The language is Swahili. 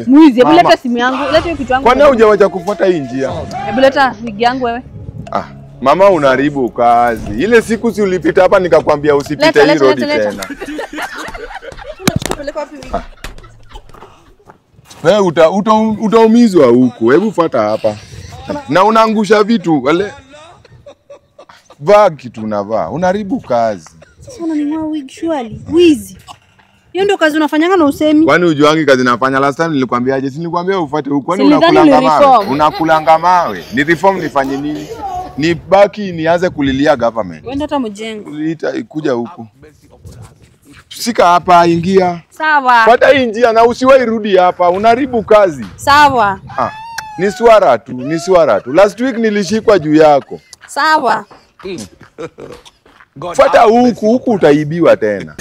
Mwizi, hebu leta simu yangu, leta hiyo kitu yangu. Kwani hujawacha kufuata hii njia? Hebu leta wigi yangu wewe. Mama unaharibu kazi. Ile siku si ulipita hapa nikakwambia usipite hii road tena. Wewe utaumizwa huko. Hebu fuata hapa. Na unaangusha vitu wale. Vaa kitu unavaa. Unaharibu kazi. Sasa unanunua wig shwali. Wizi. Hiyo ndio kazi unafanyanga na usemi. Kwani ujuangi kazi nafanya? Last time nilikwambiaje? Si nilikwambia ufuate huko. Kwani unakulanga mawe? Unakulanga mawe. Ni reform nifanye nini? Ni baki nianze kulilia government. Wenda hata mjengo. Kuja huko. Sika hapa, ingia. Sawa. Fuata hii njia na usiwahi rudi hapa. Unaharibu kazi. Sawa. Ni swara tu. Last week nilishikwa juu yako. Sawa. Fuata huku utaibiwa tena.